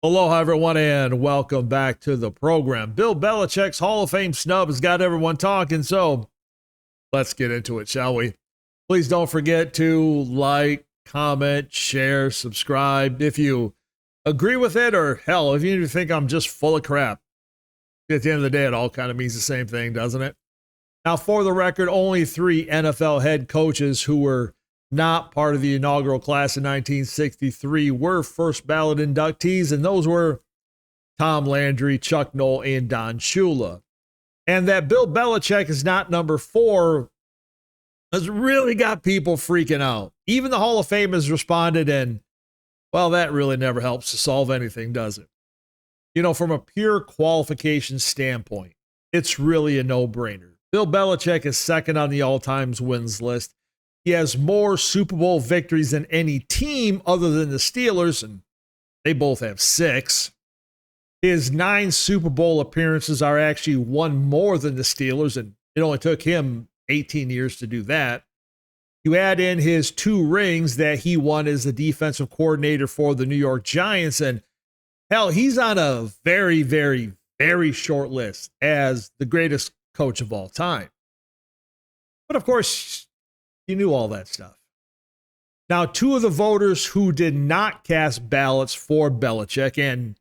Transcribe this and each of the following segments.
Aloha, everyone, and welcome back to the program. Bill Belichick's Hall of Fame snub has got everyone talking, so let's get into it, shall we? Please don't forget to like, comment, share, subscribe. If you agree with it, or hell, if you think I'm just full of crap, at the end of the day, it all kind of means the same thing, doesn't it? Now, for the record, only 3 NFL head coaches who were not part of the inaugural class in 1963 were first ballot inductees, and those were Tom Landry, Chuck Noll, and Don Shula. And that Bill Belichick is not number 4 has really got people freaking out. Even the Hall of Fame has responded, and, well, that really never helps to solve anything, does it? You know, from a pure qualification standpoint, it's really a no-brainer. Bill Belichick is second on the all-time wins list. He has more Super Bowl victories than any team other than the Steelers, and they both have 6. His 9 Super Bowl appearances are actually one more than the Steelers, and it only took him 18 years to do that. You add in his 2 rings that he won as the defensive coordinator for the New York Giants, and hell, he's on a very, very, very short list as the greatest coach of all time. But of course, you knew all that stuff. Now, 2 of the voters who did not cast ballots for Belichick and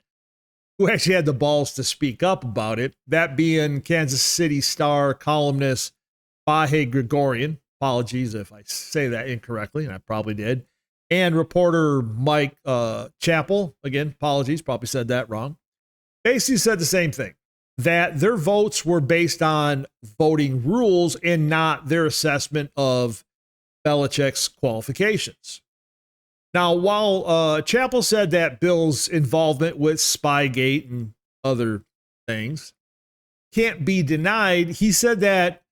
who actually had the balls to speak up about it, that being Kansas City Star columnist Vahe Gregorian. Apologies if I say that incorrectly, and I probably did. And reporter Mike Chappell. Again, apologies, probably said that wrong. Basically said the same thing, that their votes were based on voting rules and not their assessment of Belichick's qualifications. Now, while Chappell said that Bill's involvement with Spygate and other things can't be denied, he said that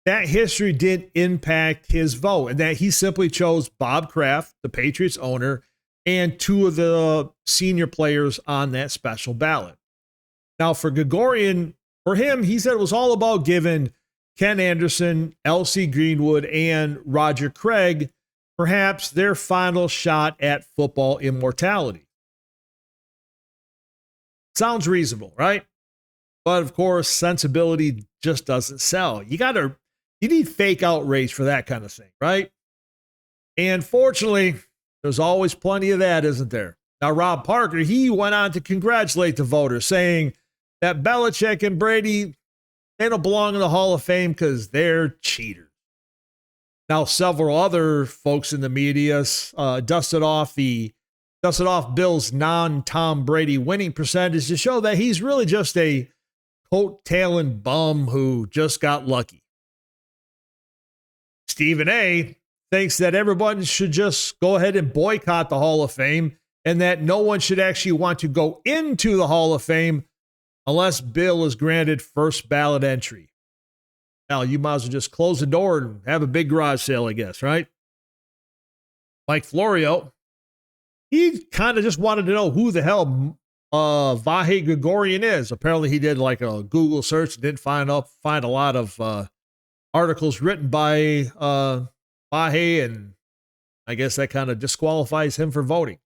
history did impact his vote and that he simply chose Bob Kraft, the Patriots owner, and 2 of the senior players on that special ballot. Now, for Gregorian, for him, he said it was all about giving Ken Anderson, L.C. Greenwood, and Roger Craig perhaps their final shot at football immortality. Sounds reasonable, right? But of course, sensibility just doesn't sell. You need fake outrage for that kind of thing, right? And fortunately, there's always plenty of that, isn't there? Now, Rob Parker, he went on to congratulate the voters, saying that Belichick and Brady, they don't belong in the Hall of Fame because they're cheaters. Now, several other folks in the media dusted off Bill's non-Tom Brady winning percentage to show that he's really just a coat-tailing bum who just got lucky. Stephen A. thinks that everyone should just go ahead and boycott the Hall of Fame and that no one should actually want to go into the Hall of Fame unless Bill is granted first ballot entry. Now, you might as well just close the door and have a big garage sale, I guess, right? Mike Florio, he kind of just wanted to know who the hell Vahe Gregorian is. Apparently, he did like a Google search and didn't find a lot of articles written by Vahe, and I guess that kind of disqualifies him for voting.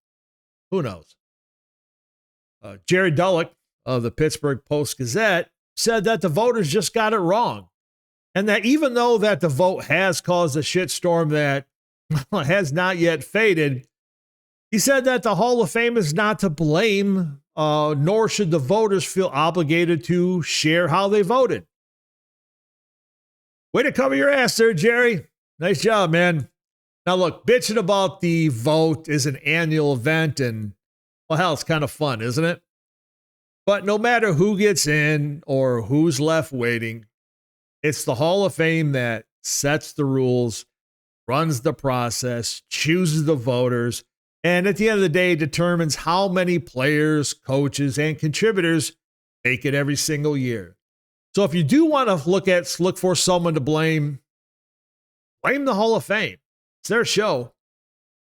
Who knows? Jerry Dullock of the Pittsburgh Post-Gazette said that the voters just got it wrong. And that even though that the vote has caused a shitstorm that has not yet faded, he said that the Hall of Fame is not to blame, nor should the voters feel obligated to share how they voted. Way to cover your ass there, Jerry. Nice job, man. Now, look, bitching about the vote is an annual event, and, well, hell, it's kind of fun, isn't it? But no matter who gets in or who's left waiting, it's the Hall of Fame that sets the rules, runs the process, chooses the voters, and at the end of the day determines how many players, coaches, and contributors make it every single year. So if you do want to look for someone to blame the Hall of Fame. It's their show.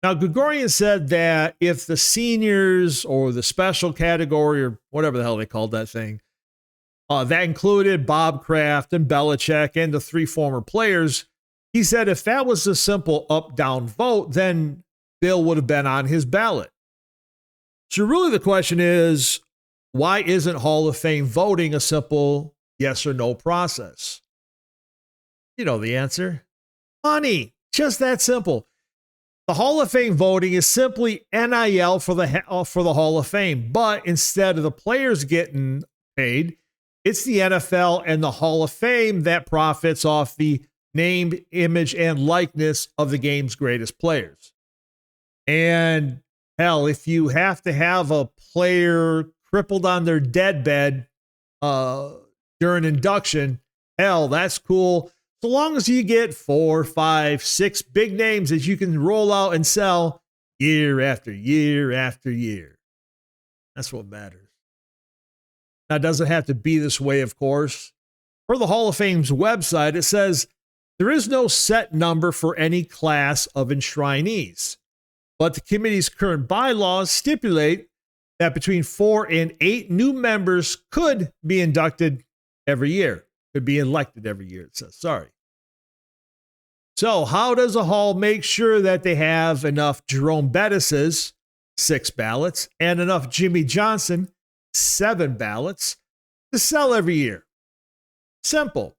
Now, Gregorian said that if the seniors or the special category or whatever the hell they called that thing, that included Bob Kraft and Belichick and the 3 former players, he said if that was a simple up-down vote, then Bill would have been on his ballot. So really the question is, why isn't Hall of Fame voting a simple yes or no process? You know the answer. Money. Just that simple. The Hall of Fame voting is simply NIL for the Hall of Fame, but instead of the players getting paid, it's the NFL and the Hall of Fame that profits off the name, image, and likeness of the game's greatest players. And hell, if you have to have a player crippled on their deathbed during induction, hell, that's cool. So long as you get 4, 5, 6 big names that you can roll out and sell year after year after year. That's what matters. Now, it doesn't have to be this way, of course. For the Hall of Fame's website, it says there is no set number for any class of enshrinees, but the committee's current bylaws stipulate that between 4 and 8 new members could be inducted every year. Could be elected every year, it says. Sorry. So how does a hall make sure that they have enough Jerome Bettis's, 6 ballots, and enough Jimmy Johnson, 7 ballots, to sell every year? Simple.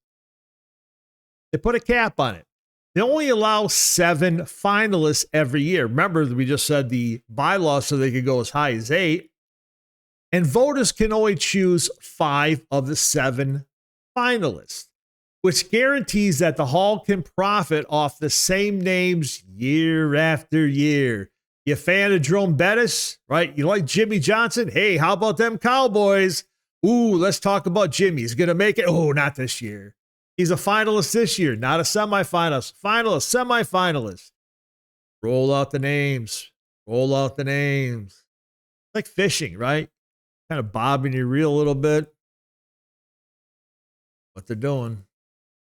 They put a cap on it. They only allow 7 finalists every year. Remember, we just said the bylaws so they could go as high as 8. And voters can only choose 5 of the 7 finalists, which guarantees that the hall can profit off the same names year after year. You a fan of Jerome Bettis, right? You like Jimmy Johnson? Hey, how about them Cowboys? Ooh, let's talk about Jimmy. He's going to make it. Oh, not this year. He's a finalist this year, not a semifinalist. Finalist, semifinalist. Roll out the names. Roll out the names. Like fishing, right? Kind of bobbing your reel a little bit. What they're doing.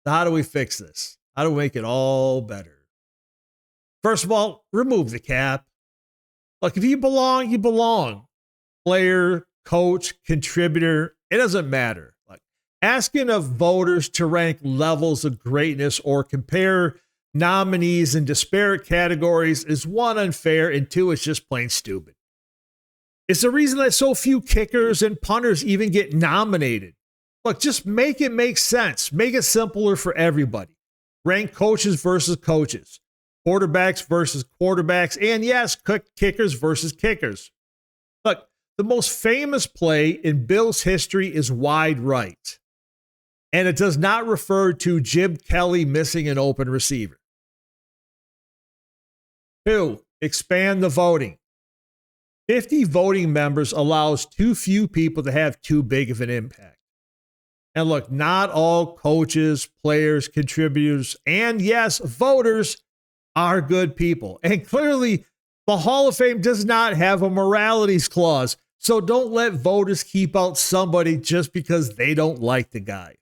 So how do we fix this? How do we make it all better? First of all, remove the cap. Look, if you belong, you belong. Player, coach, contributor, it doesn't matter. Like asking of voters to rank levels of greatness or compare nominees in disparate categories is 1, unfair, and 2, it's just plain stupid. It's the reason that so few kickers and punters even get nominated. Look, just make it make sense. Make it simpler for everybody. Rank coaches versus coaches, quarterbacks versus quarterbacks, and yes, kickers versus kickers. Look, the most famous play in Bills history is wide right, and it does not refer to Jim Kelly missing an open receiver. 2, expand the voting. 50 voting members allows too few people to have too big of an impact. And look, not all coaches, players, contributors, and yes, voters are good people. And clearly, the Hall of Fame does not have a moralities clause. So don't let voters keep out somebody just because they don't like the guy.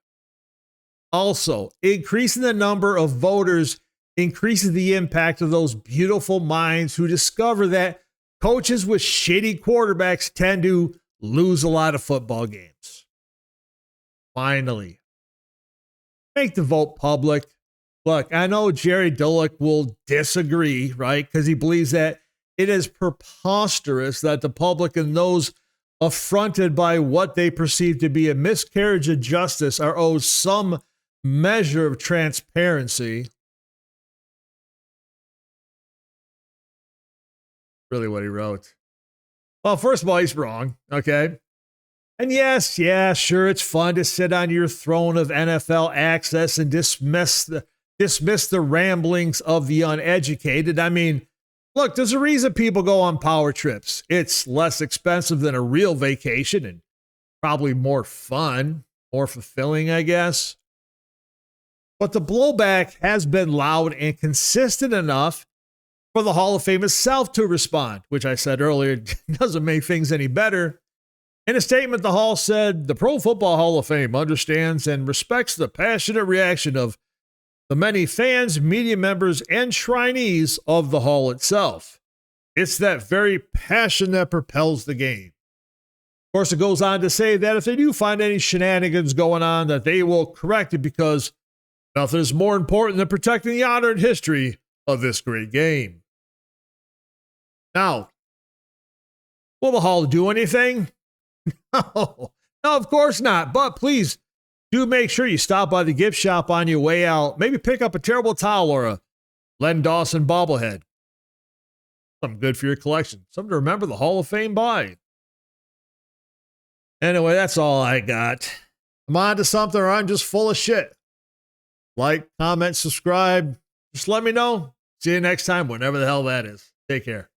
Also, increasing the number of voters increases the impact of those beautiful minds who discover that coaches with shitty quarterbacks tend to lose a lot of football games. Finally, make the vote public. Look, I know Jerry Dulac will disagree, right? Because he believes that it is preposterous that the public and those affronted by what they perceive to be a miscarriage of justice are owed some measure of transparency. Really what he wrote. Well, first of all, he's wrong, okay? And yes, yeah, sure, it's fun to sit on your throne of NFL access and dismiss the ramblings of the uneducated. I mean, look, there's a reason people go on power trips. It's less expensive than a real vacation and probably more fun, more fulfilling, I guess. But the blowback has been loud and consistent enough for the Hall of Fame itself to respond, which I said earlier doesn't make things any better. In a statement, the Hall said, the Pro Football Hall of Fame understands and respects the passionate reaction of the many fans, media members, and shrinees of the Hall itself. It's that very passion that propels the game. Of course, it goes on to say that if they do find any shenanigans going on, that they will correct it because nothing is more important than protecting the honor and history of this great game. Now, Will the Hall do anything? No, of course not. But please do make sure you stop by the gift shop on your way out. Maybe pick up a terrible towel or a Len Dawson bobblehead. Something good for your collection. Something to remember the Hall of Fame by. Anyway, that's all I got. I'm on to something or I'm just full of shit. Like, comment, subscribe. Just let me know. See you next time, whenever the hell that is. Take care.